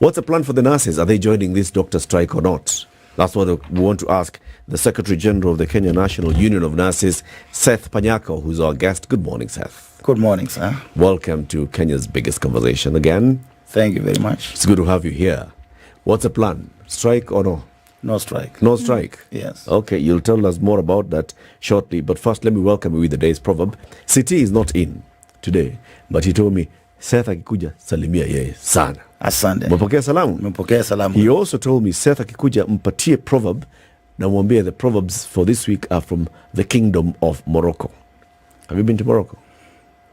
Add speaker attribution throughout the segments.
Speaker 1: What's the plan for the nurses? Are they joining this doctor strike or not? That's what we want to ask the Secretary General of the Kenya National Union of Nurses, Seth Panyako, who's our guest. Good morning, Seth.
Speaker 2: Good morning, sir.
Speaker 1: Welcome to Kenya's biggest conversation again.
Speaker 2: Thank you very much.
Speaker 1: It's good to have you here. What's the plan? Strike or no?
Speaker 2: No strike.
Speaker 1: No strike?
Speaker 2: Yes.
Speaker 1: Okay, you'll tell us more about that shortly. But first, let me welcome you with the day's proverb. Siti is not in today, but he told me, Seth akikuja salimia yeye sana.
Speaker 2: Asante.
Speaker 1: Mpokea salamu?
Speaker 2: Mpokea salamu.
Speaker 1: He also told me, Seth akikuja mpatie proverb, na mwambie the proverbs for this week are from the Kingdom of Morocco. Have you been to Morocco?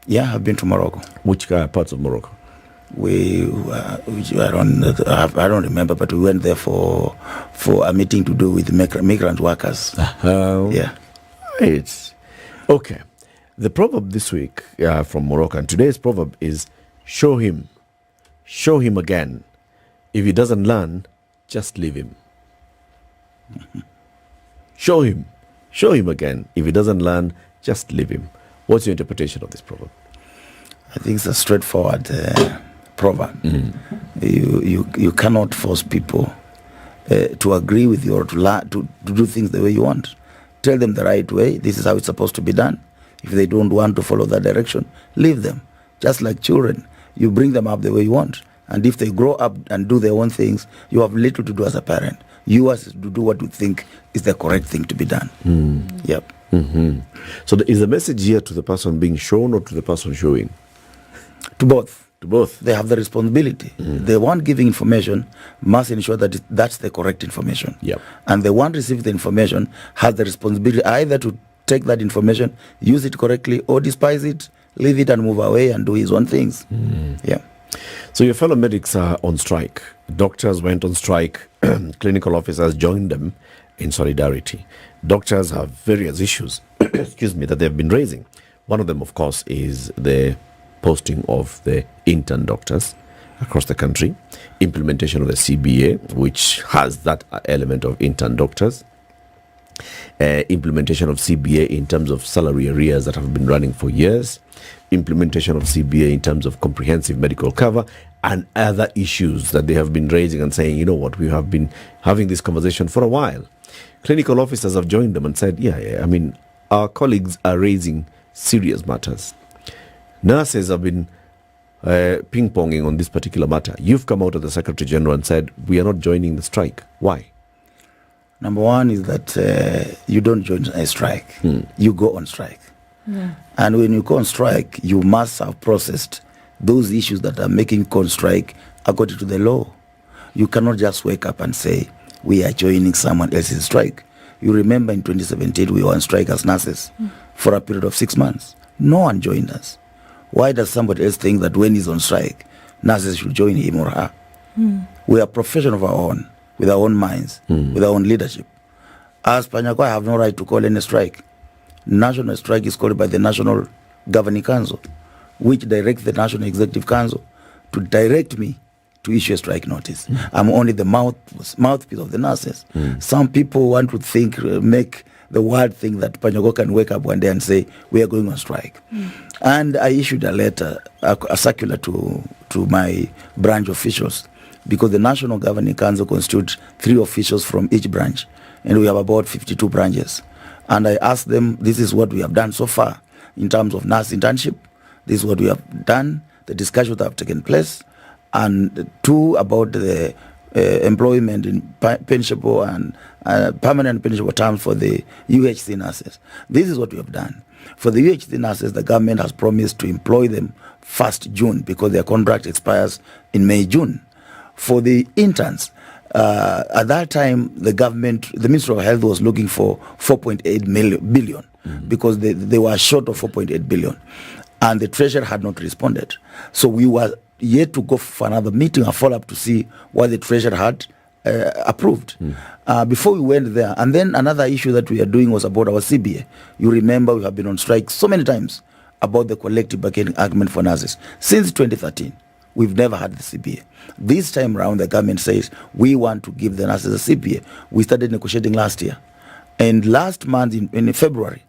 Speaker 2: Yeah, I've been to Morocco.
Speaker 1: Which parts of Morocco?
Speaker 2: I don't remember, but we went there for a meeting to do with migrant workers. Yeah.
Speaker 1: Right. Okay. The proverb this week from Morocco, and today's proverb is, show him again. If he doesn't learn, just leave him. Show him again. If he doesn't learn, just leave him. What's your interpretation of this proverb?
Speaker 2: I think it's a straightforward proverb.
Speaker 1: Mm-hmm.
Speaker 2: You cannot force people to agree with you or to do things the way you want. Tell them the right way. This is how it's supposed to be done. If they don't want to follow that direction, leave them. Just like children, you bring them up the way you want. And if they grow up and do their own things, you have little to do as a parent. You have to do what you think is the correct thing to be done. Yep.
Speaker 1: Mm-hmm. So is the message here to the person being shown or to the person showing?
Speaker 2: To both.
Speaker 1: To both.
Speaker 2: They have the responsibility. The one giving information must ensure that that's the correct information.
Speaker 1: Yep.
Speaker 2: And the one receiving the information has the responsibility either to take that information, use it correctly, or despise it, leave it and move away and do his own things. Yeah.
Speaker 1: So your fellow medics are on strike. Doctors went on strike. Clinical officers joined them in solidarity. Doctors have various issues, that they've been raising. One of them, of course, is the posting of the intern doctors across the country, implementation of the CBA, which has that element of intern doctors, implementation of CBA in terms of salary arrears that have been running for years, implementation of CBA in terms of comprehensive medical cover, and other issues that they have been raising and saying, you know what, we have been having this conversation for a while. Clinical officers have joined them and said, I mean, our colleagues are raising serious matters. Nurses have been ping-ponging on this particular matter. You've come out of the Secretary General and said, we are not joining the strike. Why?
Speaker 2: Number one is that you don't join a strike. You go on strike. Yeah. And when you go on strike, you must have processed those issues that are making you go on strike according to the law. You cannot just wake up and say, we are joining someone else's strike. You remember in 2017, we were on strike as nurses for a period of 6 months. No one joined us. Why does somebody else think that when he's on strike, nurses should join him or her? We are a profession of our own, with our own minds, with our own leadership. As PANYAKO, I have no right to call any strike. National strike is called by the National Governing Council, which directs the National Executive Council to direct me to issue a strike notice. I'm only the mouthpiece of the nurses. Some people want to make the wild thing that PANYAKO can wake up one day and say, we are going on strike. And I issued a letter, a circular to my branch officials, because the National Governing Council constitutes 3 officials from each branch, and we have about 52 branches. And I asked them, this is what we have done so far in terms of nurse internship. This is what we have done, the discussions that have taken place, and 2, about the employment in pensionable and permanent pensionable terms for the UHC nurses. This is what we have done. For the UHC nurses, the government has promised to employ them 1st June because their contract expires in May, June. For the interns, at that time, the Ministry of Health was looking for 4.8 billion because they were short of 4.8 billion. And the Treasurer had not responded. So we were yet to go for another meeting, a follow-up to see what the Treasurer had approved. Before we went there, and then another issue that we are doing was about our CBA. You remember we have been on strike so many times about the collective bargaining agreement for nurses. Since 2013, we've never had the CBA. This time around, the government says we want to give the nurses a CBA. We started negotiating last year. And last month, in February,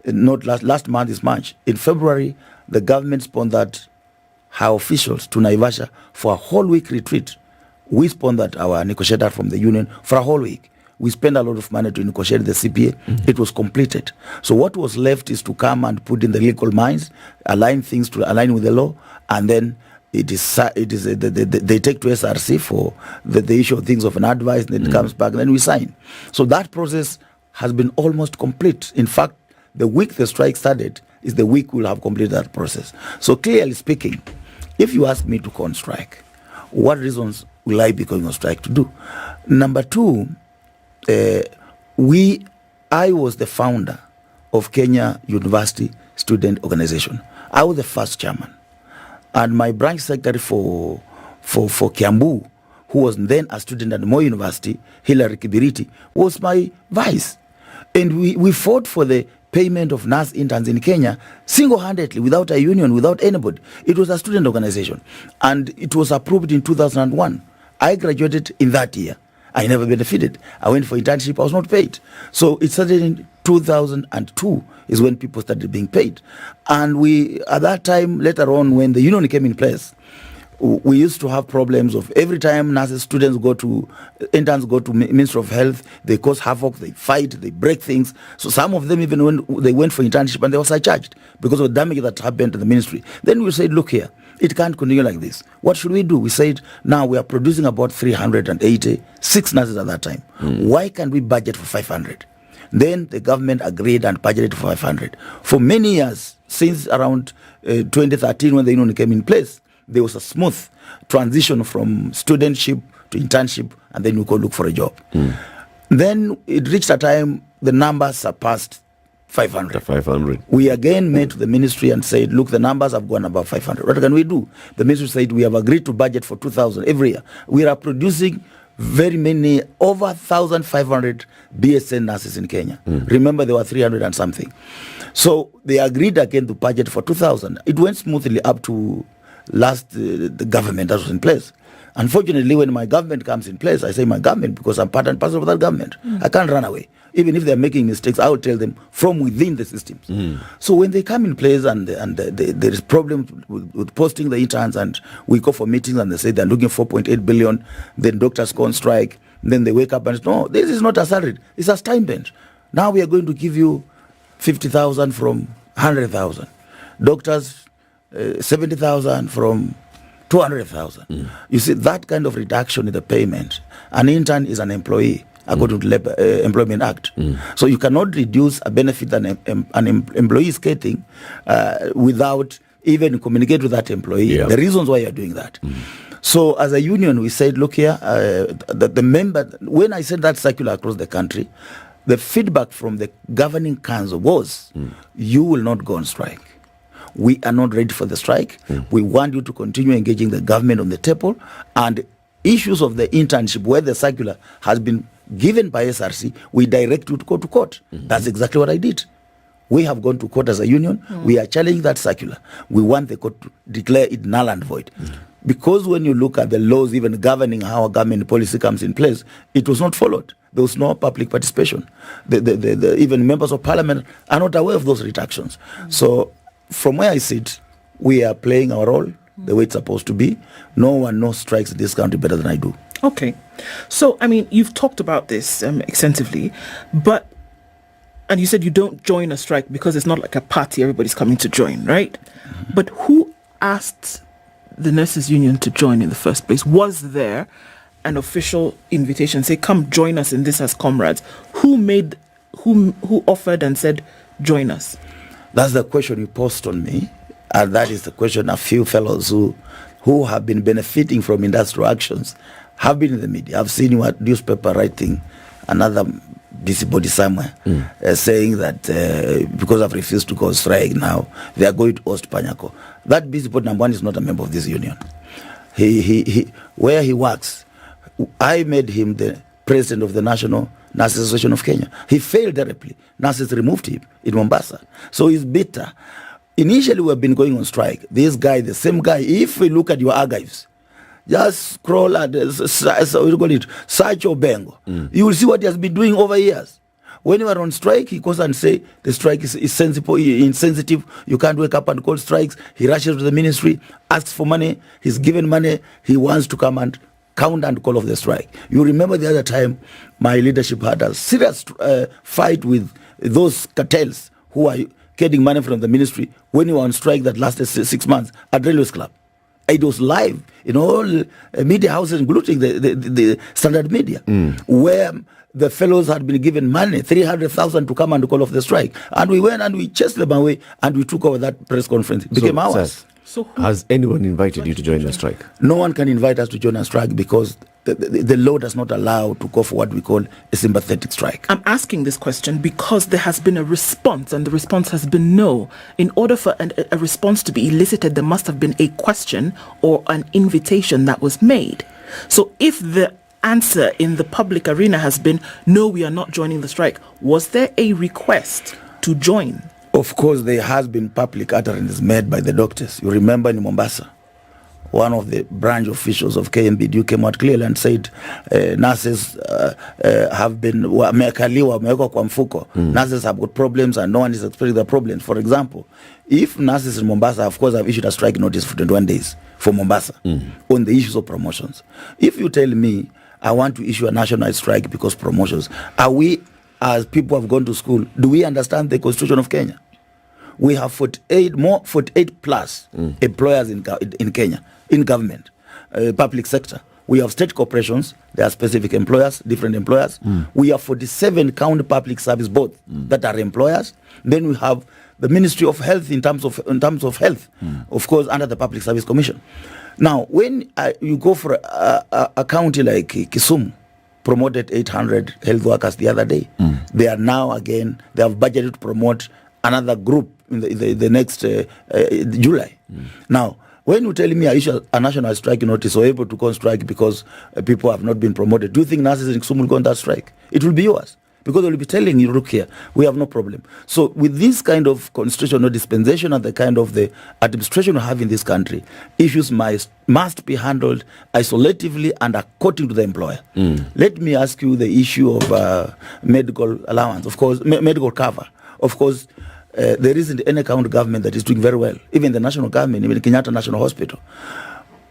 Speaker 2: not last month is March. In February, the government sponsored her officials to Naivasha for a whole week retreat We sponsored our negotiator from the union for a whole week. We spent a lot of money to negotiate the CPA. It was completed. So what was left is to come and put in the legal minds, align things to align with the law, and then they take to SRC for the issue of things of an advice, and then it comes back, and then we sign. So that process has been almost complete. In fact, the week the strike started is the week we'll have completed that process. So clearly speaking, if you ask me to go on strike, what reasons will I be going on strike to do? Number two, I was the founder of Kenya University Student Organization. I was the first chairman. And my branch secretary for Kiambu, who was then a student at Moi University, Hilary Kibiriti, was my vice. And we fought for the payment of nurse interns in Kenya single-handedly, without a union, without anybody. It was a student organization. And it was approved in 2001. I graduated in that year. I never benefited. I went for internship. I was not paid. So it started in 2002 is when people started being paid. And we, at that time, later on, when the union came in place, we used to have problems of every time nurses, interns go to Ministry of Health, they cause havoc, they fight, they break things. So some of them, even when they went for internship, and they were surcharged because of the damage that happened to the ministry. Then we said, look here, it can't continue like this. What should we do? We said, now we are producing about 386 nurses at that time. Why can't we budget for 500? Then the government agreed and budgeted for 500. For many years, since around 2013 when the union came in place, there was a smooth transition from studentship to internship, and then you go look for a job. Then it reached a time the numbers surpassed 500.
Speaker 1: 500.
Speaker 2: We again met the ministry and said, look, the numbers have gone above 500. What can we do? The ministry said, we have agreed to budget for 2,000 every year. We are producing very many, over 1,500 BSN nurses in Kenya. Remember, there were 300 and something. So they agreed again to budget for 2,000. It went smoothly up to the government that was in place. Unfortunately, when my government comes in place, I say my government because I'm part and parcel of that government. I can't run away. Even if they're making mistakes, I will tell them from within the systems. So when they come in place and there is problem with posting the interns, and we go for meetings and they say they're looking for 4.8 billion, then doctors go on strike, then they wake up and say, no, this is not a salary, it's a stipend. Now we are going to give you 50,000 from 100,000. Doctors, 70,000 from 200,000. You see, that kind of reduction in the payment. An intern is an employee according to the Employment Act. So you cannot reduce a benefit that an employee is getting without even communicate with that employee the reasons why you're doing that. So as a union, we said, look here, the member, when I sent that circular across the country, the feedback from the governing council was, you will not go on strike. We are not ready for the strike. We want you to continue engaging the government on the table, and issues of the internship where the circular has been given by SRC, we direct you to go to court. That's exactly what I did. We have gone to court as a union. We are challenging that circular. We want the court to declare it null and void. Because when you look at the laws even governing how a government policy comes in place, it was not followed. There was no public participation. Even members of parliament are not aware of those reductions. So from where I sit, we are playing our role the way it's supposed to be. No one knows strikes in this country better than I do.
Speaker 3: Okay. So, I mean, you've talked about this extensively, and you said you don't join a strike because it's not like a party everybody's coming to join, right? But who asked the nurses union to join in the first place? Was there an official invitation, say, come join us in this as comrades? Who offered and said, join us?
Speaker 2: That's the question you posed on me, and that is the question a few fellows who have been benefiting from industrial actions have been in the media. I've seen what newspaper writing another busybody somewhere saying that because I've refused to go on strike now, they are going to host PANYAKO. That busybody, number one, is not a member of this union. He where he works, I made him the president of the National Nurses Association of Kenya. He failed terribly. Nurses removed him in Mombasa. So he's bitter. Initially, we have been going on strike. This guy, the same guy, if we look at your archives, just scroll at search Obengo. You will see what he has been doing over years. When you are on strike, he goes and say the strike is insensitive. You can't wake up and call strikes. He rushes to the ministry, asks for money. He's given money. He wants to come and count and call off the strike. You remember the other time my leadership had a serious fight with those cartels who are getting money from the ministry when you were on strike that lasted 6 months at Railways Club. It was live in all media houses, including the standard media, where the fellows had been given money, 300,000 to come and call off the strike. And we went and we chased them away and we took over that press conference. It became ours.
Speaker 1: So has anyone invited you to join the strike?
Speaker 2: No one can invite us to join a strike because the law does not allow to go for what we call a sympathetic strike.
Speaker 3: I'm asking this question because there has been a response, and the response has been no. In order for a response to be elicited, there must have been a question or an invitation that was made. So if the answer in the public arena has been, no, we are not joining the strike, was there a request to join?
Speaker 2: Of course, there has been public utterances made by the doctors. You remember in Mombasa, one of the branch officials of KMBDU came out clearly and said nurses have been wamewekwa kwa mfuko. Nurses have got problems and no one is explaining the problems. For example, if nurses in Mombasa, of course, have issued a strike notice for 21 days for Mombasa on the issues of promotions. If you tell me I want to issue a national strike because promotions, are we, as people who have gone to school, do we understand the Constitution of Kenya? We have 48 plus employers in Kenya, in government, public sector. We have state corporations, there are specific employers, different employers. We have 47 county public service boards that are employers. Then we have the Ministry of Health in terms of health, of course, under the Public Service Commission. Now, when you go for a county like Kisumu, promoted 800 health workers the other day. They are now again, they have budgeted to promote another group in the next July. Now, when you tell me I issue a national strike notice or able to go on strike because people have not been promoted, do you think nurses in Kisumu will go on that strike? It will be yours. Because they will be telling you, look here, we have no problem. So with this kind of constitutional dispensation and the kind of the administration we have in this country, issues must be handled isolatively and according to the employer. Let me ask you the issue of medical allowance, of course, medical cover. Of course, there isn't any county government that is doing very well. Even the national government, even Kenyatta National Hospital.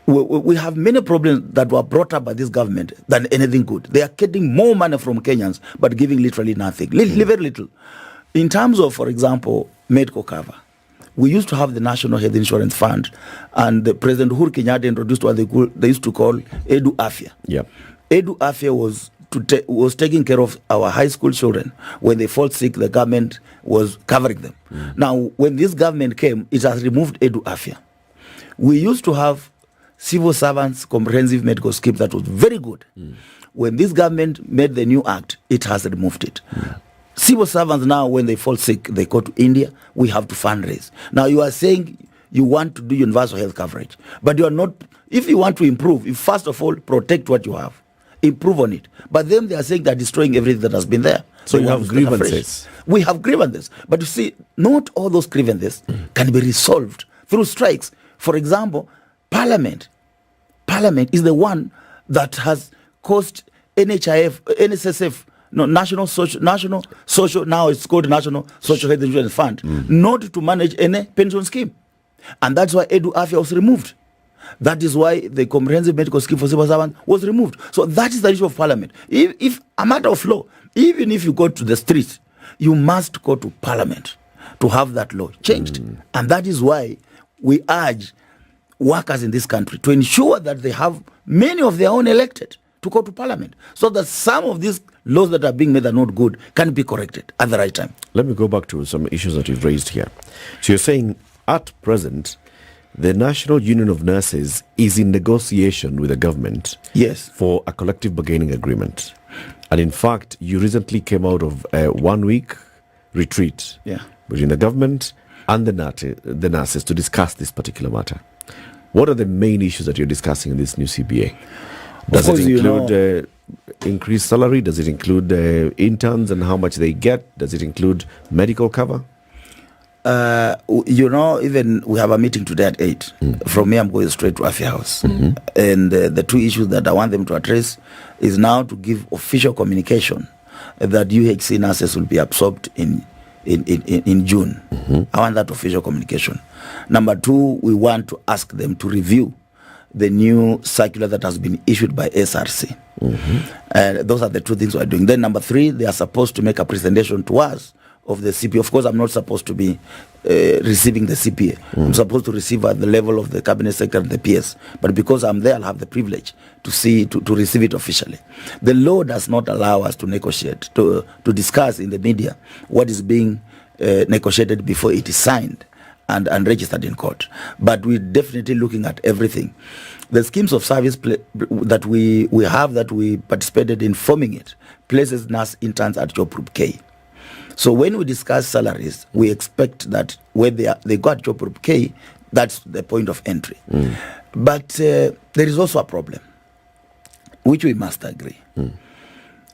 Speaker 2: We have many problems that were brought up by this government than anything good. They are getting more money from Kenyans, but giving literally nothing, very little. In terms of, for example, medical cover, we used to have the National Health Insurance Fund, and the President Uhuru Kenyatta introduced what they used to call Edu Afya.
Speaker 1: Yep.
Speaker 2: Edu Afya was taking care of our high school children. When they fall sick, the government was covering them. Now, when this government came, it has removed Edu Afya. We used to have civil servants comprehensive medical scheme that was very good. When this government made the new act, it has removed it. Civil servants now, when they fall sick, they go to India. We have to fundraise. Now you are saying you want to do universal health coverage, but you are not. If you want to improve, you first of all protect what you have, improve on it. But then they are saying they're destroying everything that has been there.
Speaker 1: So you have grievances.
Speaker 2: We have grievances, but you see, not all those grievances can be resolved through strikes. For example, Parliament is the one that has caused NSSF, National Social, now it's called National Social Health Insurance Fund, not to manage any pension scheme. And that's why Edu Afya was removed. That is why the comprehensive medical scheme for civil servants was removed. So that is the issue of Parliament. If a matter of law, even if you go to the street, you must go to Parliament to have that law changed. And that is why we urge workers in this country to ensure that they have many of their own elected to go to Parliament, so that some of these laws that are being made are not good can be corrected at the right time.
Speaker 1: Let me go back to some issues that you've raised here. So you're saying at present, the National Union of Nurses is in negotiation with the government,
Speaker 2: yes,
Speaker 1: for a collective bargaining agreement. And in fact, you recently came out of a 1-week retreat between the government and the nurses to discuss this particular matter. What are the main issues that you're discussing in this new CBA? Does it include increased salary? Does it include interns and how much they get? Does it include medical cover?
Speaker 2: Even we have a meeting today at 8. From me, I'm going straight to Afya House. And the two issues that I want them to address is now to give official communication that UHC nurses will be absorbed in June. I want that official communication. Number 2, we want to ask them to review the new circular that has been issued by SRC. Those are the two things we're doing. Then number 3, they are supposed to make a presentation to us of the CPA. Of course, I'm not supposed to be receiving the CPA. I'm supposed to receive at the level of the Cabinet Secretary and the PS. But because I'm there, I'll have the privilege to receive it officially. The law does not allow us to negotiate, to discuss in the media what is being negotiated before it is signed and registered in court. But we're definitely looking at everything. The schemes of service that we have, that we participated in forming it, places nurse interns at Job Group K. So when we discuss salaries, we expect that when they got Job Group K, that's the point of entry. But there is also a problem, which we must agree.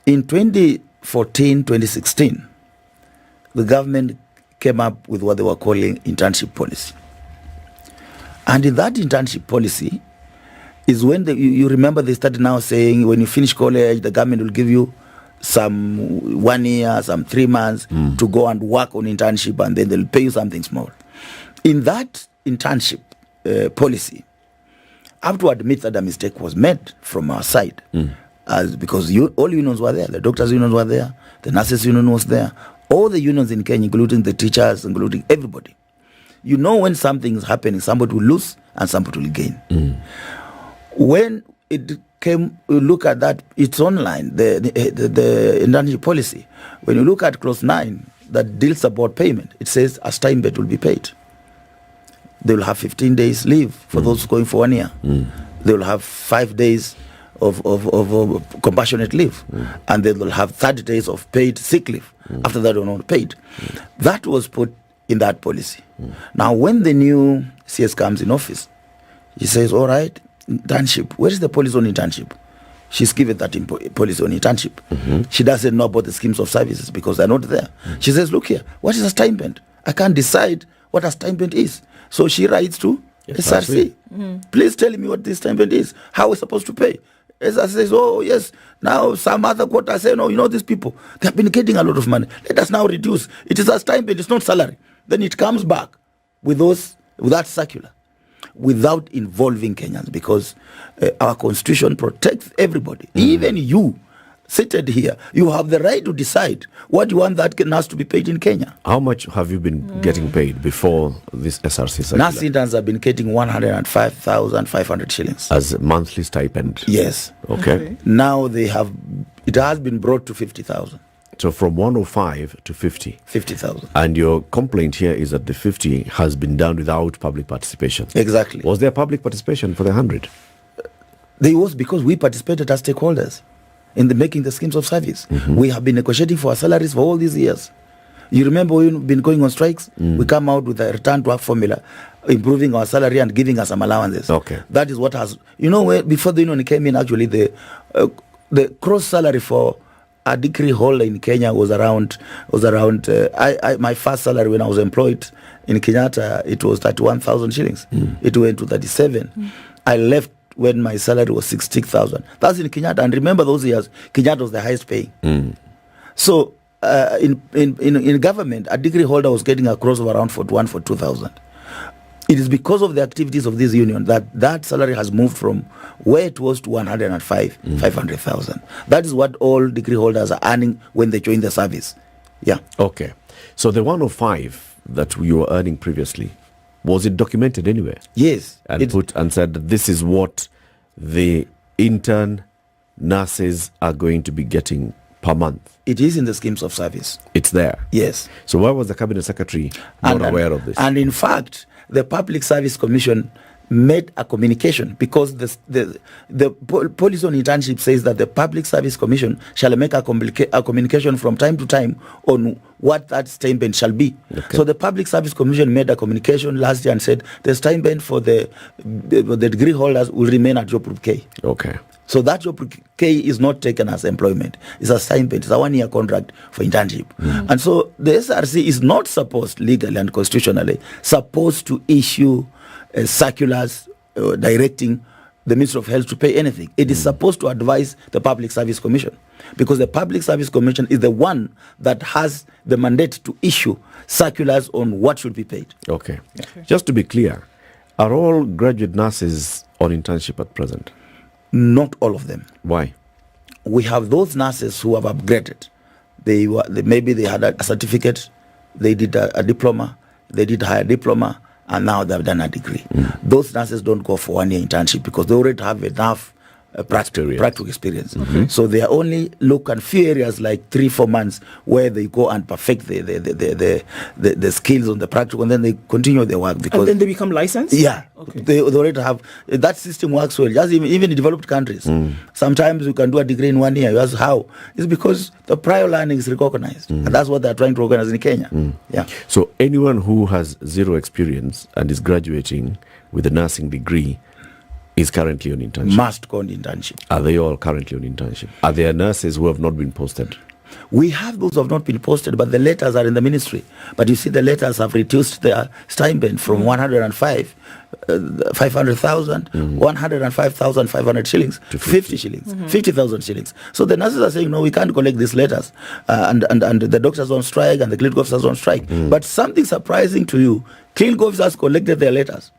Speaker 2: In 2014, 2016, the government came up with what they were calling internship policy. And in that internship policy is when you remember they started now saying when you finish college, the government will give you some 1 year, some 3 months to go and work on internship, and then they'll pay you something small. In that internship policy, I have to admit that a mistake was made from our side, because all unions were there. The doctors' unions were there, the nurses' union was there, all the unions in Kenya, including the teachers, including everybody. You know when something is happening, somebody will lose and somebody will gain. When it came, look at that, it's online, the internship policy. When you look at clause 9 that deals about payment, it says a stipend will be paid. They will have 15 days leave for those going for 1 year. They will have 5 days of compassionate leave, and they will have 30 days of paid sick leave. After that, they are not paid. That was put in that policy. Now, when the new CS comes in office, he says, all right, internship, where is the policy on internship? She's given that policy on internship. She doesn't know about the schemes of services because they're not there. She says, look here, what is a stipend? I can't decide what a stipend is. So she writes to SRC. Please tell me what this stipend is. How are we supposed to pay? SRC says, oh, yes, now some other quota say, no, you know, these people, they have been getting a lot of money. Let us now reduce. It is a stipend, it's not salary. Then it comes back with that circular, without involving Kenyans, because our constitution protects everybody. Even you, seated here, you have the right to decide what you want that nurse to be paid in Kenya.
Speaker 1: How much have you been getting paid before this SRC circular?
Speaker 2: Nurse interns have been getting 105,500 shillings.
Speaker 1: As a monthly stipend?
Speaker 2: Yes.
Speaker 1: Okay.
Speaker 2: Now it has been brought to 50,000.
Speaker 1: So from 105 to 50?
Speaker 2: 50,000.
Speaker 1: And your complaint here is that the 50 has been done without public participation.
Speaker 2: Exactly.
Speaker 1: Was there public participation for the 100?
Speaker 2: There was, because we participated as stakeholders in making the schemes of service. We have been negotiating for our salaries for all these years. You remember we've been going on strikes? We come out with a return to work formula, improving our salary and giving us some allowances.
Speaker 1: Okay.
Speaker 2: That is what has, before the union came in, actually, the gross salary for a degree holder in Kenya was around my first salary when I was employed in Kenyatta, it was 31,000 shillings. It went to 37. I left when my salary was 60,000. That's in Kenyatta. And remember those years, Kenyatta was the highest paying. So in government, a degree holder was getting a gross of around 42,000. It is because of the activities of this union that salary has moved from where it was to 500,000. That is what all degree holders are earning when they join the service. Yeah.
Speaker 1: Okay. So the 105 that you were earning previously, was it documented anywhere?
Speaker 2: Yes.
Speaker 1: And said that this is what the intern nurses are going to be getting per month?
Speaker 2: It is in the schemes of service.
Speaker 1: It's there?
Speaker 2: Yes.
Speaker 1: So why was the Cabinet Secretary not aware of this?
Speaker 2: And in fact, the Public Service Commission made a communication, because the policy on internship says that the Public Service Commission shall make a communication from time to time on what that stipend shall be. Okay. So the Public Service Commission made a communication last year and said the stipend for the degree holders will remain at Job Group K.
Speaker 1: Okay.
Speaker 2: So that Job Group K is not taken as employment. It's a stipend. It's a 1 year contract for internship. And so the SRC is not supposed, legally and constitutionally, supposed to issue circulars directing the Ministry of Health to pay anything. It is supposed to advise the Public Service Commission, because the Public Service Commission is the one that has the mandate to issue circulars on what should be paid.
Speaker 1: Okay. Just to be clear, are all graduate nurses on internship at present?
Speaker 2: Not all of them.
Speaker 1: Why?
Speaker 2: We have those nurses who have upgraded. Maybe they had a certificate, they did a diploma, they did a higher diploma, and now they've done a degree. Those nurses don't go for 1 year internship because they already have enough practical experience. So they only look at few areas like 3-4 months where they go and perfect the skills on the practical, and then they continue their work. Because
Speaker 3: and then they become licensed?
Speaker 2: Yeah.
Speaker 3: Okay.
Speaker 2: They already have, that system works well. Just even in developed countries. Sometimes you can do a degree in 1 year. You ask how? It's because the prior learning is recognized. And that's what they're trying to organize in Kenya. Yeah.
Speaker 1: So anyone who has zero experience and is graduating with a nursing degree is currently on internship.
Speaker 2: Must go on internship.
Speaker 1: Are they all currently on internship? Are there nurses who have not been posted?
Speaker 2: We have those who have not been posted, but the letters are in the ministry. But you see, the letters have reduced their stipend from 500,000, 105,500 shillings to 50 shillings, 50,000 shillings. So the nurses are saying, no, we can't collect these letters. And the doctors on strike and the clinical officers on strike. But something surprising to you, clinical officers collected their letters.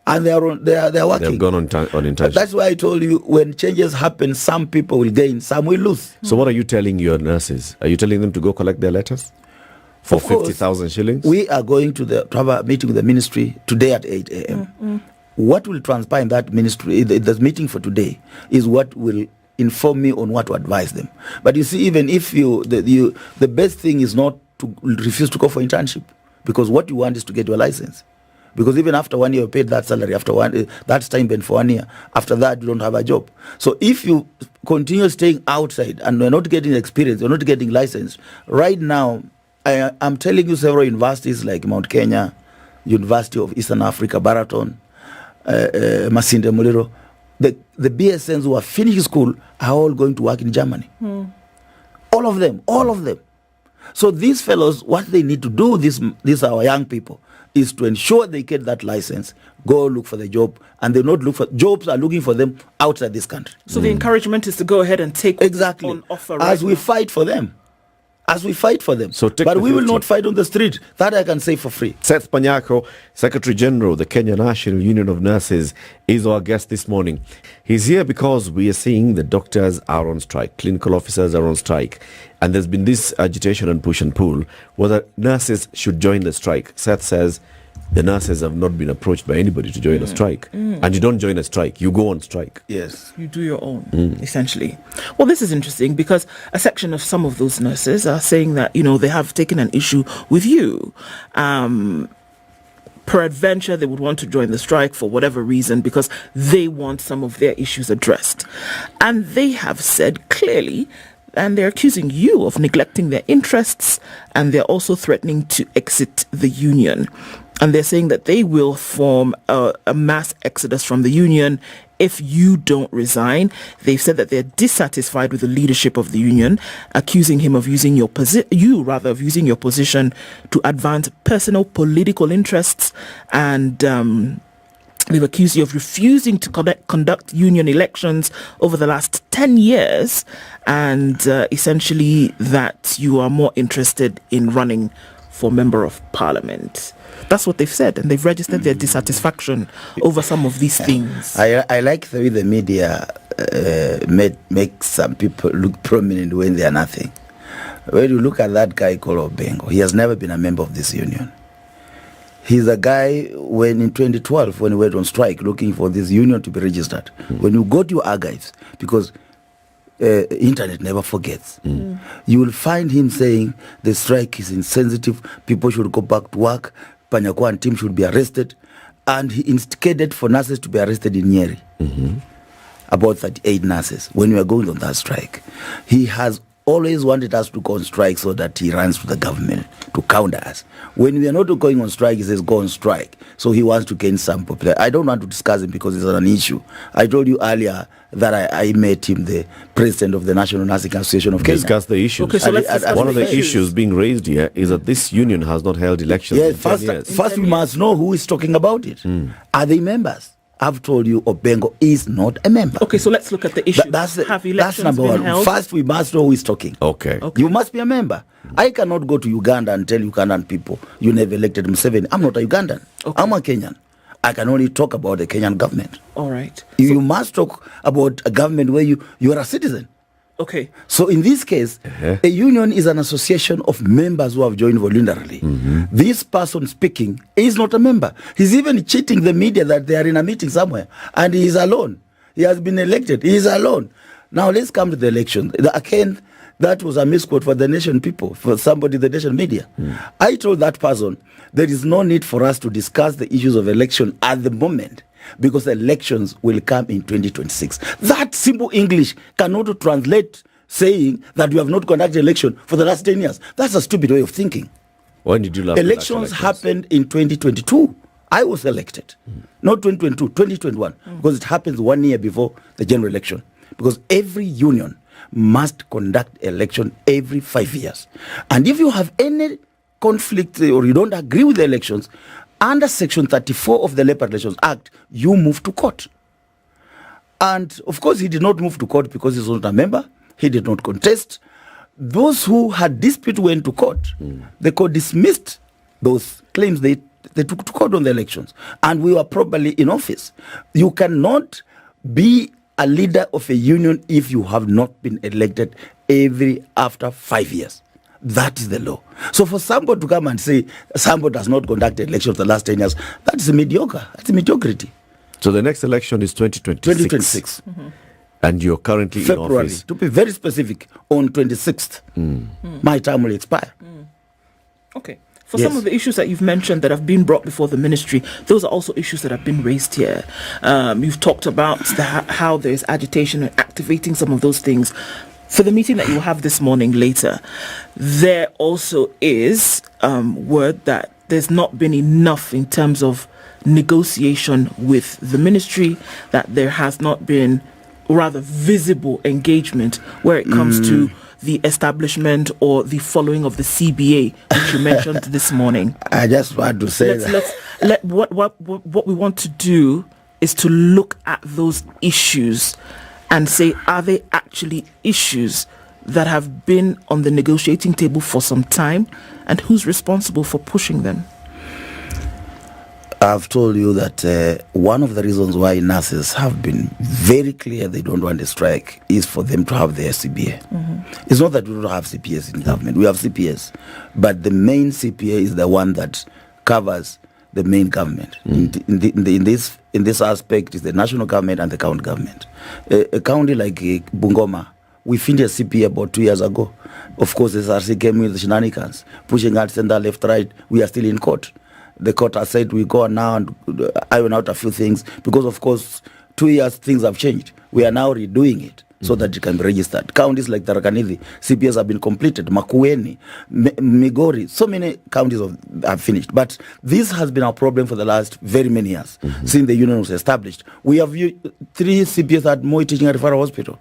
Speaker 2: And they are working.
Speaker 1: They've gone on internship.
Speaker 2: That's why I told you, when changes happen, some people will gain, some will lose.
Speaker 1: So what are you telling your nurses? Are you telling them to go collect their letters for 50,000 shillings?
Speaker 2: We are going to have a meeting with the ministry today at 8 a.m. What will transpire in that ministry, the meeting for today, is what will inform me on what to advise them. But you see, even if the best thing is not to refuse to go for internship, because what you want is to get your license. Because even after 1 year, you paid that salary, that stipend for 1 year. After that, you don't have a job. So if you continue staying outside and you're not getting experience, you're not getting license, right now, I'm telling you, several universities like Mount Kenya, University of Eastern Africa, Baraton, Masinde Muliro, the BSNs who are finishing school are all going to work in Germany. All of them. So these fellows, what they need to do, these our young people, is to ensure they get that license, go look for the job, and they not look for jobs are looking for them outside this country.
Speaker 3: So the encouragement is to go ahead and take
Speaker 2: exactly
Speaker 3: on offer
Speaker 2: as we fight for them. But we will not fight on the street. That I can say for free.
Speaker 1: Seth PANYAKO, Secretary General, the Kenya National Union of Nurses, is our guest this morning. He's here because we are seeing the doctors are on strike, clinical officers are on strike, and there's been this agitation and push and pull whether nurses should join the strike. Seth says the nurses have not been approached by anybody to join a strike. And you don't join a strike, you go on strike.
Speaker 2: Yes.
Speaker 3: You do your own, essentially. Well, this is interesting because a section of some of those nurses are saying that, they have taken an issue with you. Peradventure, they would want to join the strike for whatever reason because they want some of their issues addressed. And they have said clearly, and they're accusing you of neglecting their interests, and they're also threatening to exit the union. And they're saying that they will form a mass exodus from the union if you don't resign. They've said that they're dissatisfied with the leadership of the union, accusing him of using your position to advance personal political interests. And they've accused you of refusing to conduct union elections over the last 10 years. And essentially that you are more interested in running for Member of Parliament. That's what they've said, and they've registered their dissatisfaction over some of these things.
Speaker 2: I like the way the media make some people look prominent when they are nothing. When you look at that guy called Obengo, he has never been a member of this union. He's a guy, when in 2012, when he went on strike looking for this union to be registered, when you go to your archives, because internet never forgets, you will find him saying the strike is insensitive, people should go back to work, PANYAKO and team should be arrested, and he instigated for nurses to be arrested in Nyeri. About 38 nurses when we were going on that strike. He has always wanted us to go on strike so that he runs to the government to counter us. When we are not going on strike, he says go on strike. So he wants to gain some popularity. I don't want to discuss him because it's an issue. I told you earlier that I met him, the president of the National Nursing Association of Kenya.
Speaker 1: Discuss the issues.
Speaker 3: Okay, so let's discuss
Speaker 1: one of the issues being raised here is that this union has not held elections in 10 years.
Speaker 2: First we must know who is talking about it. Are they members? I've told you Obengo is not a member.
Speaker 3: Okay, so let's look at the issue.
Speaker 2: Have elections number been one. Held? First, we must know who is talking.
Speaker 1: Okay.
Speaker 2: You must be a member. I cannot go to Uganda and tell Ugandan people, you never elected Museveni. I'm not a Ugandan. I'm a Kenyan. I can only talk about the Kenyan government.
Speaker 3: All right.
Speaker 2: You must talk about a government where you are a citizen.
Speaker 3: Okay.
Speaker 2: So in this case, a union is an association of members who have joined voluntarily. This person speaking is not a member. He's even cheating the media that they are in a meeting somewhere, and he is alone. He has been elected. He is alone. Now let's come to the election. Again, that was a misquote for the nation people, for somebody in the nation media. I told that person there is no need for us to discuss the issues of election at the moment, because elections will come in 2026. That simple English cannot translate saying that you have not conducted election for the last 10 years. That's a stupid way of thinking.
Speaker 1: When did you last
Speaker 2: Elections happened in 2022. I was elected. Not 2022, 2021. Because it happens 1 year before the general election. Because every union must conduct election every 5 years. And if you have any conflict or you don't agree with the elections, under Section 34 of the Labor Relations Act, you move to court. And of course, he did not move to court because he's not a member. He did not contest. Those who had dispute went to court. The court dismissed those claims they took to court on the elections. And we were properly in office. You cannot be a leader of a union if you have not been elected after 5 years. That is the law. So for somebody to come and say somebody does not conduct elections for the last 10 years, that is mediocre. That's mediocrity.
Speaker 1: So the next election is 2026. And you're currently in office.
Speaker 2: To be very specific, on 26th, my term will expire.
Speaker 3: Okay. For some of the issues that you've mentioned that have been brought before the ministry, those are also issues that have been raised here. You've talked about how there's agitation and activating some of those things. For the meeting that you will have this morning later, there also is word that there's not been enough in terms of negotiation with the ministry, that there has not been rather visible engagement where it comes to the establishment or the following of the CBA, which you mentioned this morning.
Speaker 2: I just want to say
Speaker 3: what we want to do is to look at those issues and say, are they actually issues that have been on the negotiating table for some time, and who's responsible for pushing them?
Speaker 2: I've told you that one of the reasons why nurses have been very clear they don't want a strike is for them to have their CBA. It's not that we don't have CPS in government. We have CPS. But the main CPA is the one that covers the main government. In this aspect is the national government and the county government. A county like Bungoma, we finished a CPA about 2 years ago. Of course, the SRC came with the shenanigans, pushing out center, left, right. We are still in court. The court has said we go now and iron out a few things because, of course, 2 years things have changed. We are now redoing it so that it can be registered. Counties like Tharaka-Nithi, CPS have been completed. Makueni, Migori, so many counties have finished. But this has been our problem for the last very many years since the union was established. We have 3 CPS at Moi Teaching and Referral Hospital.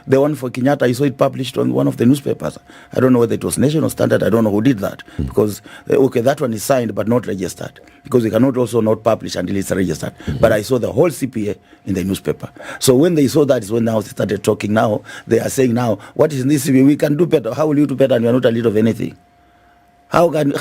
Speaker 2: The one for Kenyatta, I saw it published on one of the newspapers. I don't know whether it was National Standard. I don't know who did that. Because, that one is signed but not registered. Because we cannot also not publish until it's registered. But I saw the whole CPA in the newspaper. So when they saw that is when now they started talking now. They are saying now, what is in this CPA? We can do better. How will you do better and you are not a leader of anything? How can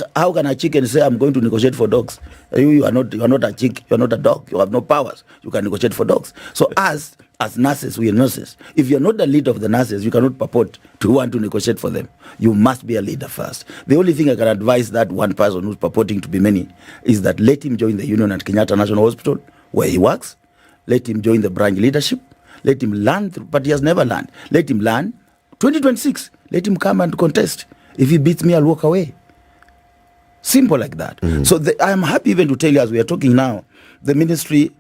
Speaker 2: a chicken say I'm going to negotiate for dogs? You are not a chick, you are not a dog, you have no powers. You can negotiate for dogs. So as nurses, we are nurses. If you're not the leader of the nurses, you cannot purport to want to negotiate for them. You must be a leader first. The only thing I can advise that one person who's purporting to be many is that let him join the union at Kenyatta National Hospital where he works. Let him join the branch leadership. Let him learn, but he has never learned. Let him learn. 2026, let him come and contest. If he beats me, I'll walk away. Simple like that. So I am happy even to tell you as we are talking now, the ministry,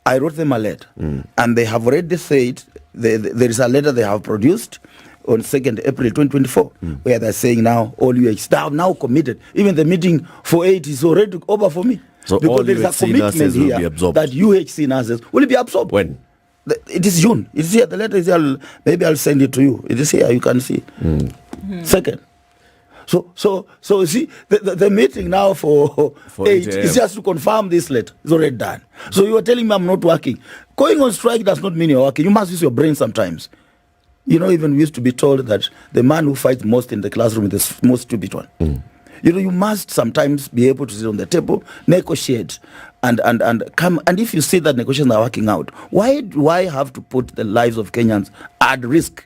Speaker 2: I wrote them a letter and they have already said, there is a letter they have produced on 2nd April 2024 where they're saying now all UHC now committed. Even the meeting for 8 is already over for me.
Speaker 1: So
Speaker 2: because
Speaker 1: all
Speaker 2: there is a
Speaker 1: UHC
Speaker 2: commitment
Speaker 1: nurses will
Speaker 2: here
Speaker 1: be absorbed.
Speaker 2: that UHC nurses will be absorbed.
Speaker 1: When?
Speaker 2: It is June. It's here. The letter is here. Maybe I'll send it to you. It is here. You can see. Second. So see, the meeting now for 8 is just to confirm this letter. It's already done. So you are telling me I'm not working. Going on strike does not mean you're working. You must use your brain sometimes. You know, even we used to be told that the man who fights most in the classroom is the most stupid one. You must sometimes be able to sit on the table, negotiate, and come. And if you see that negotiations are working out, why do I have to put the lives of Kenyans at risk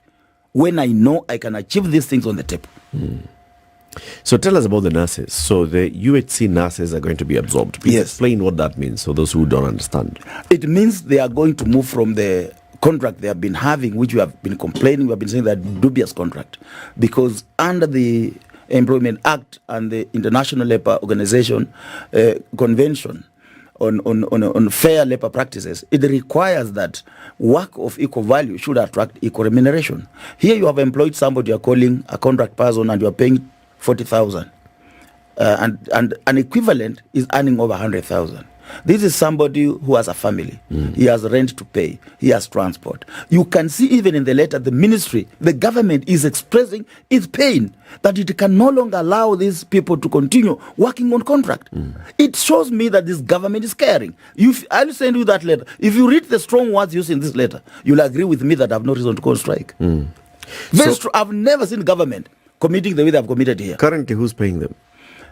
Speaker 2: when I know I can achieve these things on the table?
Speaker 1: So tell us about the nurses. So the UHC nurses are going to be absorbed. Please explain what that means for those who don't understand.
Speaker 2: It means they are going to move from the contract they have been having, which we have been complaining, we have been saying that dubious contract, because under the Employment Act and the International Labour Organization Convention on fair labor practices, it requires that work of equal value should attract equal remuneration. Here you have employed somebody you are calling a contract person and you are paying 40,000, and an equivalent is earning over 100,000. This is somebody who has a family. He has rent to pay. He has transport. You can see even in the letter, the ministry, the government is expressing its pain that it can no longer allow these people to continue working on contract. It shows me that this government is caring. I'll send you that letter. If you read the strong words used in this letter, you'll agree with me that I have no reason to go on strike. I've never seen government committing the way they have committed here.
Speaker 1: Currently, who's paying them?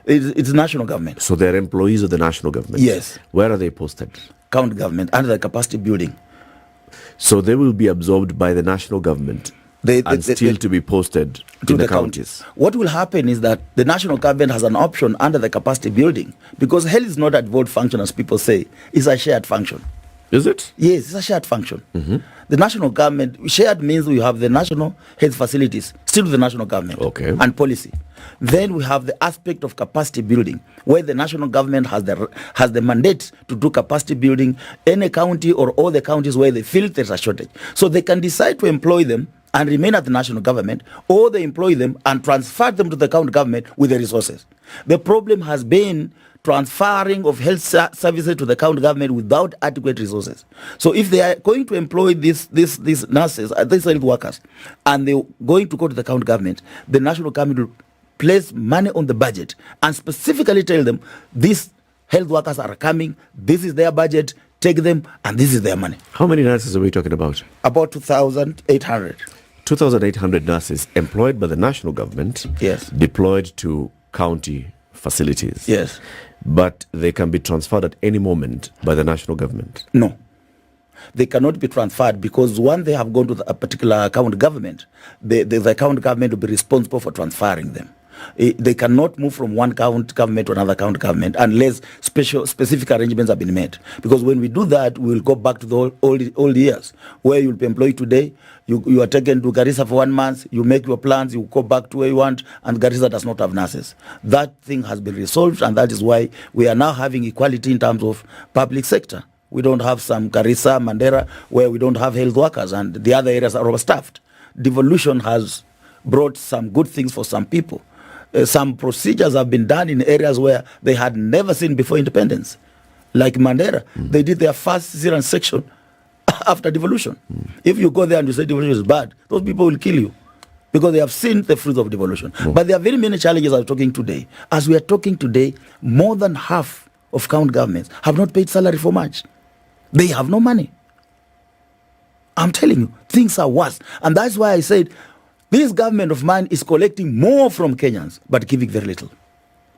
Speaker 2: It's the national government.
Speaker 1: So they're employees of the national government?
Speaker 2: Yes.
Speaker 1: Where are they posted?
Speaker 2: County government, under the capacity building.
Speaker 1: So they will be absorbed by the national government to be posted to the counties.
Speaker 2: What will happen is that the national government has an option under the capacity building, because health is not a devolved function, as people say. It's a shared function.
Speaker 1: Is it?
Speaker 2: Yes, it's a shared function. The national government, shared means we have the national health facilities, still the national government, and policy. Then we have the aspect of capacity building, where the national government has the mandate to do capacity building, any county or all the counties where they feel there's a shortage. So they can decide to employ them and remain at the national government, or they employ them and transfer them to the county government with the resources. The problem has been transferring of health services to the county government without adequate resources. So if they are going to employ these nurses, these health workers, and they're going to go to the county government, the national government will place money on the budget and specifically tell them these health workers are coming, this is their budget, take them, and this is their money.
Speaker 1: How many nurses are we talking about?
Speaker 2: About 2,800.
Speaker 1: 2,800 nurses employed by the national government, deployed to county facilities.
Speaker 2: Yes.
Speaker 1: But they can be transferred at any moment by the national government.
Speaker 2: No. They cannot be transferred, because once they have gone to a particular county government, the county government will be responsible for transferring them. They cannot move from one county government to another county government unless specific arrangements have been made. Because when we do that, we will go back to the old years, where you'll be employed today, you are taken to Garissa for 1 month, you make your plans, you go back to where you want, and Garissa does not have nurses. That thing has been resolved, and that is why we are now having equality in terms of public sector. We don't have some Garissa, Mandera, where we don't have health workers, and the other areas are overstaffed. Devolution has brought some good things for some people. Some procedures have been done in areas where they had never seen before independence. Like Mandera, they did their first cesarean section after devolution. If you go there and you say devolution is bad, those people will kill you, because they have seen the fruits of devolution. But there are very many challenges I'm talking today. As we are talking today, more than half of county governments have not paid salary for March. They have no money. I'm telling you, things are worse. And that's why I said, this government of mine is collecting more from Kenyans, but giving very little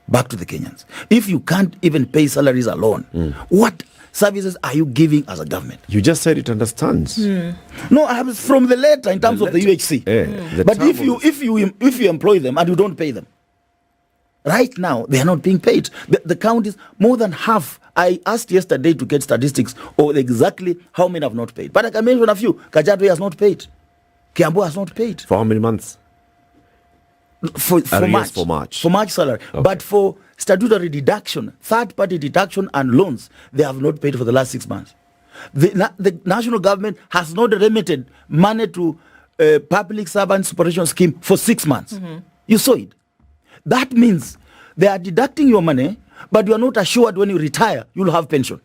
Speaker 2: back to the Kenyans. If you can't even pay salaries alone, what services are you giving as a government?
Speaker 1: You just said it understands.
Speaker 2: No, I have from the letter in terms of the UHC. But if you employ them and you don't pay them, right now they are not being paid. The counties, more than half. I asked yesterday to get statistics of exactly how many have not paid. But I can mention a few. Kajiado has not paid. Kiambu has not paid.
Speaker 1: For how many months?
Speaker 2: For March.
Speaker 1: For March.
Speaker 2: For March salary. Okay. But for statutory deduction, third-party deduction and loans, they have not paid for the last 6 months. The national government has not remitted money to public servant superannuation scheme for 6 months. You saw it. That means they are deducting your money, but you are not assured when you retire, you'll have pension.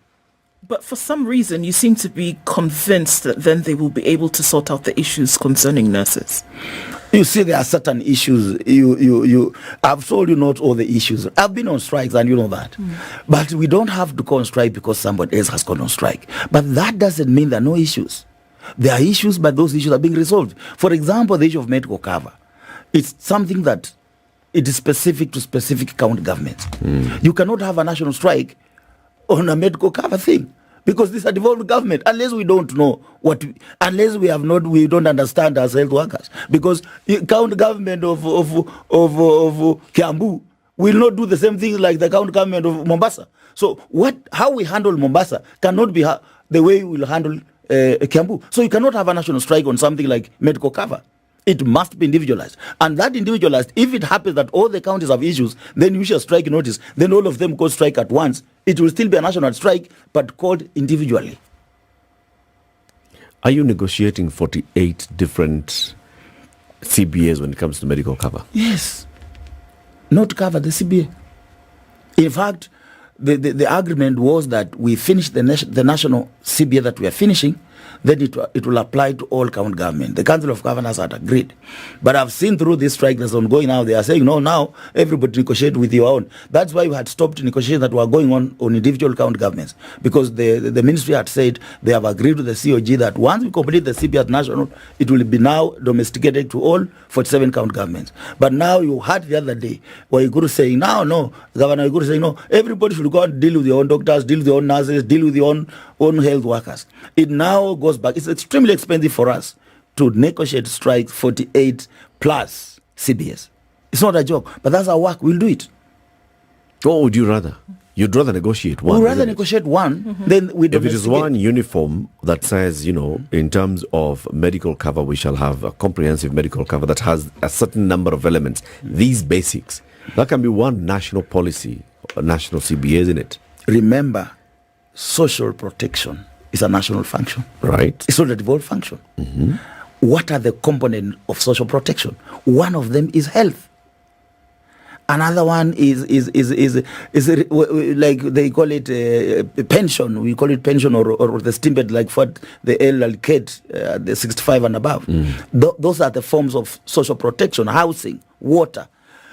Speaker 3: But for some reason, you seem to be convinced that then they will be able to sort out the issues concerning nurses.
Speaker 2: You see, there are certain issues. I've told you not all the issues. I've been on strikes, and you know that. But we don't have to go on strike because somebody else has gone on strike. But that doesn't mean there are no issues. There are issues, but those issues are being resolved. For example, the issue of medical cover. It's something that it is specific to specific county governments. You cannot have a national strike on a medical cover thing, because this is a devolved government, unless we don't know unless we don't understand as health workers. Because county government of Kiambu will not do the same thing like the county government of Mombasa. So how we handle Mombasa cannot be the way we will handle Kiambu. So you cannot have a national strike on something like medical cover. It must be individualized. And that individualized, if it happens that all the counties have issues, then you shall strike notice, then all of them go strike at once. It will still be a national strike, but called individually.
Speaker 1: Are you negotiating 48 different CBAs when it comes to medical cover?
Speaker 2: Yes. Not to cover the CBA. In fact, the agreement was that we finish the national CBA that we are finishing, then it will apply to all county government. The Council of Governors had agreed. But I've seen through this strike that's ongoing now, they are saying, no, now everybody negotiate with your own. That's why we had stopped negotiations that were going on individual county governments, because the ministry had said they have agreed with the COG that once we complete the CBA at national, it will be now domesticated to all 47 county governments. But now you heard the other day where Iguru saying, no, Governor Iguru saying, no, everybody should go and deal with your own doctors, deal with your own nurses, deal with your own health workers. It now goes back. It's extremely expensive for us to negotiate strike 48 plus CBS. It's not a joke, but that's our work. We'll do it.
Speaker 1: What would you rather? You'd rather negotiate one.
Speaker 2: We'd rather negotiate one, then we
Speaker 1: If it is one uniform that says, in terms of medical cover, we shall have a comprehensive medical cover that has a certain number of elements, these basics, that can be one national policy, a national CBA, isn't it?
Speaker 2: Remember, social protection is a national function.
Speaker 1: Right.
Speaker 2: It's not a devolved function. What are the components of social protection? One of them is health. Another one is like they call it pension. We call it pension or the stimped, like for the elderly kid, the 65 and above. Those are the forms of social protection: housing, water.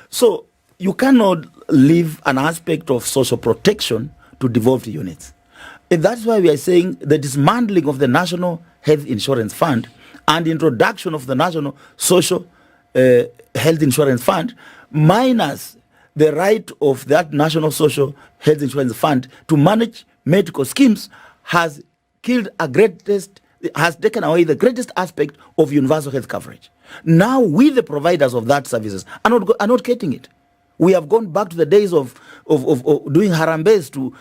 Speaker 2: So you cannot leave an aspect of social protection to devolved units. And that's why we are saying the dismantling of the National Health Insurance Fund and introduction of the National Social Health Insurance Fund, minus the right of that National Social Health Insurance Fund to manage medical schemes, has taken away the greatest aspect of universal health coverage. Now we, the providers of that services, are not getting it. We have gone back to the days of doing harambes to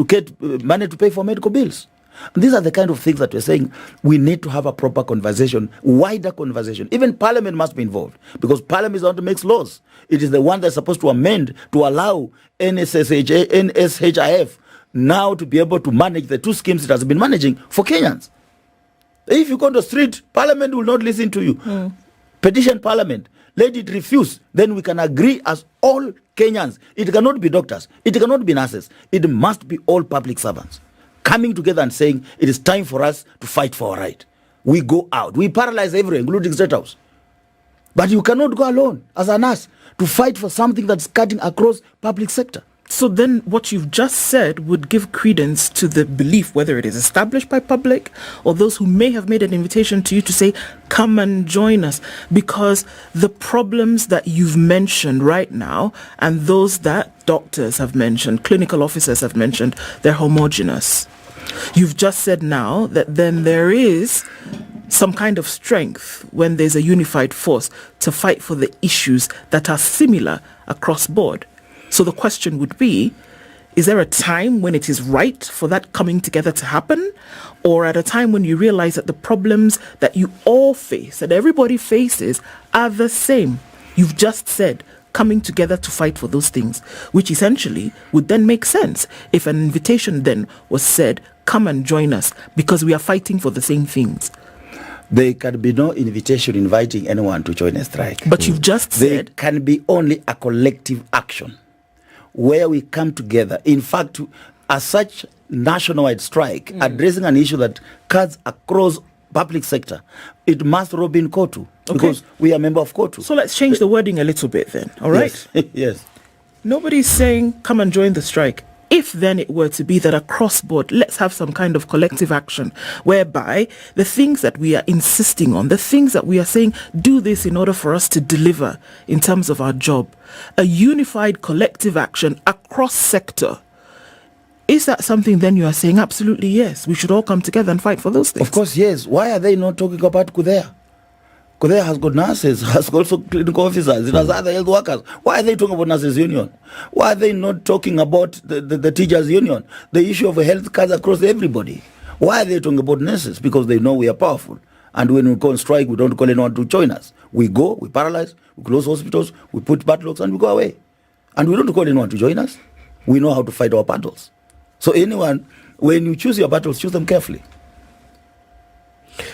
Speaker 2: get money to pay for medical bills. And these are the kind of things that we're saying we need to have a proper conversation, wider conversation. Even Parliament must be involved, because Parliament is the one that makes laws. It is the one that's supposed to amend to allow NSHIF now to be able to manage the two schemes it has been managing for Kenyans. If you go on the street, Parliament will not listen to you. Petition Parliament. Let it refuse. Then we can agree as all Kenyans. It cannot be doctors. It cannot be nurses. It must be all public servants coming together and saying it is time for us to fight for our right. We go out. We paralyze everywhere, including State House. But you cannot go alone as a nurse to fight for something that's cutting across public sector.
Speaker 3: So then what you've just said would give credence to the belief, whether it is established by public or those who may have made an invitation to you to say, come and join us, because the problems that you've mentioned right now and those that doctors have mentioned, clinical officers have mentioned, they're homogenous. You've just said now that then there is some kind of strength when there's a unified force to fight for the issues that are similar across board. So the question would be, is there a time when it is right for that coming together to happen? Or at a time when you realize that the problems that you all face, that everybody faces, are the same? You've just said coming together to fight for those things, which essentially would then make sense if an invitation then was said, come and join us, because we are fighting for the same things.
Speaker 2: There can be no invitation inviting anyone to join a strike.
Speaker 3: But you've just said...
Speaker 2: There can be only a collective action where we come together. In fact, as such nationwide strike, addressing an issue that cuts across public sector, it must rob in KOTU, because we are a member of KOTU.
Speaker 3: So let's change the wording a little bit then, all right?
Speaker 2: Yes.
Speaker 3: Nobody's saying, come and join the strike. If then it were to be that across board, let's have some kind of collective action whereby the things that we are insisting on, the things that we are saying, do this in order for us to deliver in terms of our job, a unified collective action across sector. Is that something then you are saying? Absolutely yes. We should all come together and fight for those things.
Speaker 2: Of course, yes. Why are they not talking about Kudea? Kudea has got nurses, has also clinical officers, it has other health workers. Why are they talking about nurses union? Why are they not talking about the teachers union? The issue of health cuts across everybody. Why are they talking about nurses? Because they know we are powerful. And when we go on strike, we don't call anyone to join us. We go, we paralyze, we close hospitals, we put padlocks and we go away. And we don't call anyone to join us. We know how to fight our battles. So anyone, when you choose your battles, choose them carefully.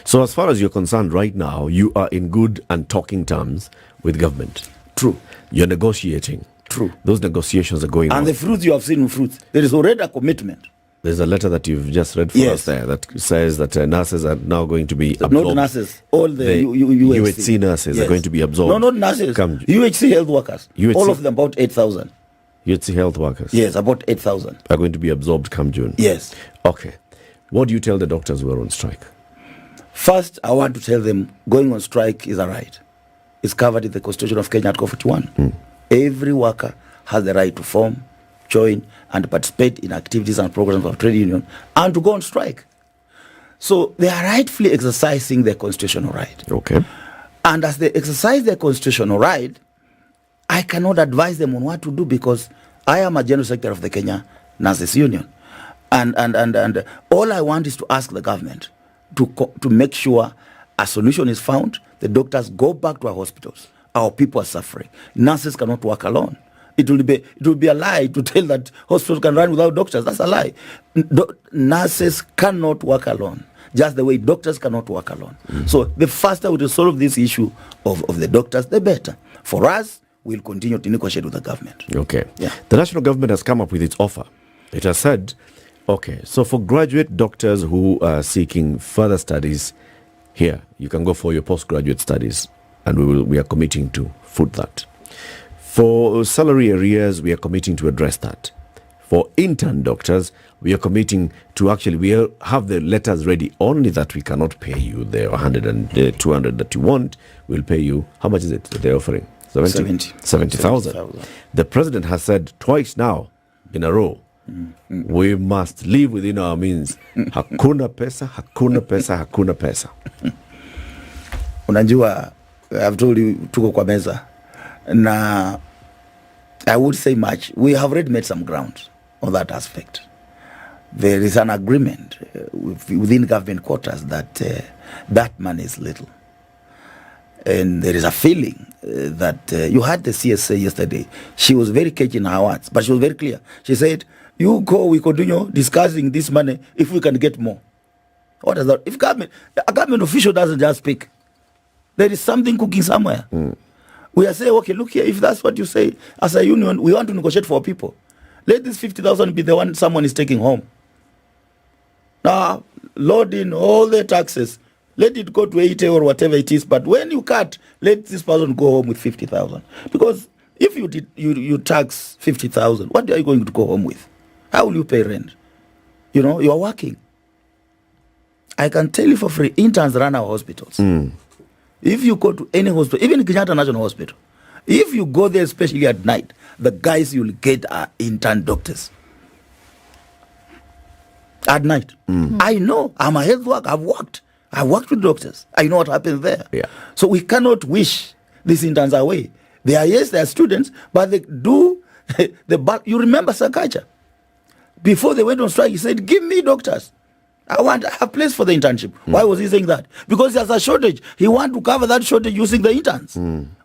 Speaker 1: So as far as you're concerned right now, you are in good and talking terms with government.
Speaker 2: True.
Speaker 1: You're negotiating.
Speaker 2: True.
Speaker 1: Those negotiations are going on.
Speaker 2: And the fruits you have seen in fruits. There is already a commitment.
Speaker 1: There's a letter that you've just read for us there that says that nurses are now going to be absorbed.
Speaker 2: Not nurses. All the
Speaker 1: UHC nurses are going to be absorbed.
Speaker 2: No, not nurses. UHC health workers. All of them, about 8,000.
Speaker 1: UHC health workers?
Speaker 2: Yes, about 8,000.
Speaker 1: Are going to be absorbed come June?
Speaker 2: Yes.
Speaker 1: Okay. What do you tell the doctors who are on strike?
Speaker 2: First, I want to tell them going on strike is a right. It's covered in the Constitution of Kenya, Article 41. Every worker has the right to form, join, and participate in activities and programs of trade union and to go on strike. So they are rightfully exercising their constitutional right.
Speaker 1: Okay.
Speaker 2: And as they exercise their constitutional right, I cannot advise them on what to do because I am a general secretary of the Kenya Nurses Union. And all I want is to ask the government to make sure a solution is found. The doctors go back to our hospitals. Our people are suffering. Nurses cannot work alone. It will be a lie to tell that hospitals can run without doctors. That's a lie. Nurses cannot work alone, just the way doctors cannot work alone. So the faster we resolve this issue of the doctors, the better. For us, we'll continue to negotiate with the government.
Speaker 1: Okay.
Speaker 2: Yeah.
Speaker 1: The national government has come up with its offer. It has said, okay, so for graduate doctors who are seeking further studies here, you can go for your postgraduate studies, and we are committing to foot that. For salary arrears, we are committing to address that. For intern doctors, we are committing to we have the letters ready, only that we cannot pay you the 100 and 200 that you want. We'll pay you, how much is it that they're offering? 70,000. The president has said twice now in a row, we must live within our means. Hakuna pesa, hakuna pesa, hakuna pesa.
Speaker 2: Unajua, I've told you, tuko kwa meza. Na I would say much. We have already made some ground on that aspect. There is an agreement within government quarters that that money is little. And there is a feeling that you had the CSA yesterday. She was very catchy in her words, but she was very clear. She said, you go, we continue discussing this money if we can get more. What is that? If a government official doesn't just speak, there is something cooking somewhere. We are saying, okay, look here, if that's what you say, as a union, we want to negotiate for people. Let this 50,000 be the one someone is taking home. Now, load in all the taxes. Let it go to 80 or whatever it is. But when you cut, let this person go home with 50,000. Because if you tax 50,000, what are you going to go home with? How will you pay rent? You know, you are working. I can tell you for free, interns run our hospitals. If you go to any hospital, even Kenyatta National Hospital, if you go there, especially at night, the guys you'll get are intern doctors. At night. I know. I'm a health worker. I've worked with doctors. I know what happens there.
Speaker 1: Yeah.
Speaker 2: So we cannot wish these interns away. They are students, but they do the bulk. You remember Sakaja? Before they went on strike, he said, give me doctors. I want a place for the internship. Why was he saying that? Because there's a shortage. He wants to cover that shortage using the interns,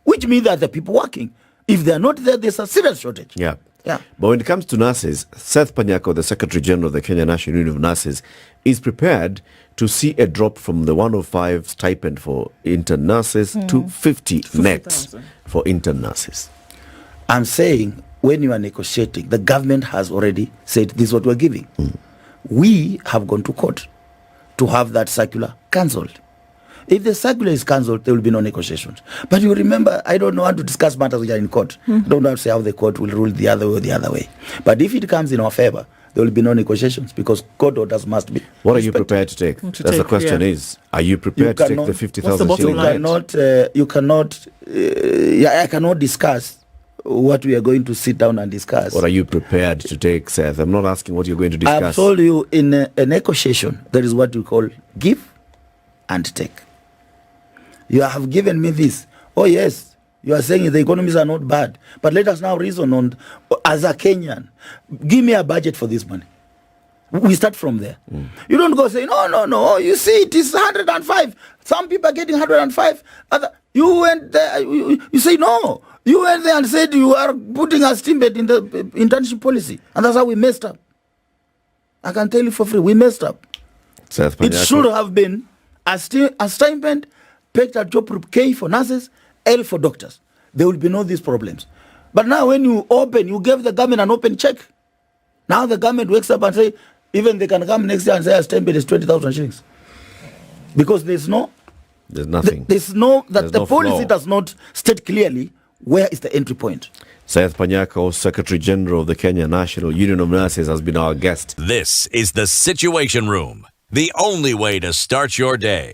Speaker 2: which means that the people working, if they're not there, there's a serious shortage.
Speaker 1: Yeah. But when it comes to nurses, SG-SETH PANYAKO, the Secretary General of the Kenya National Union of Nurses, is prepared to see a drop from the 105 stipend for intern nurses to 50 nets for intern nurses.
Speaker 2: I'm saying when you are negotiating, the government has already said this is what we're giving. We have gone to court to have that circular cancelled. If the circular is cancelled, there will be no negotiations. But you remember, I don't know how to discuss matters which are in court. I don't know how to say how the court will rule the other way or the other way. But if it comes in our favor, there will be no negotiations because court orders must be.
Speaker 1: What are you prepared to take? That's the question is, are you prepared to take the 50,000 shilling debt?
Speaker 2: You cannot, I cannot discuss what we are going to sit down and discuss.
Speaker 1: Or are you prepared to take, Seth? I'm not asking what you're going to discuss.
Speaker 2: I've told you in a negotiation, there is what we call give and take. You have given me this. Oh, yes, you are saying the economies are not bad. But let us now reason on, as a Kenyan, give me a budget for this money. We start from there. You don't go say, no, you see, it is 105. Some people are getting 105. You went there, you say, no. You went there and said you are putting a steam bed in the internship policy. And that's how we messed up. I can tell you for free, we messed up.
Speaker 1: Seth
Speaker 2: It should have been a stipend, pegged at job group K for nurses, L for doctors. There will be no these problems. But now when you gave the government an open check. Now the government wakes up and say, even they can come next year and say a stipend is 20,000 shillings. Because there's nothing. The policy does not state clearly where is the entry point.
Speaker 1: Seth PANYAKO, Secretary General of the Kenya National Union of Nurses, has been our guest.
Speaker 4: This is the Situation Room, the only way to start your day.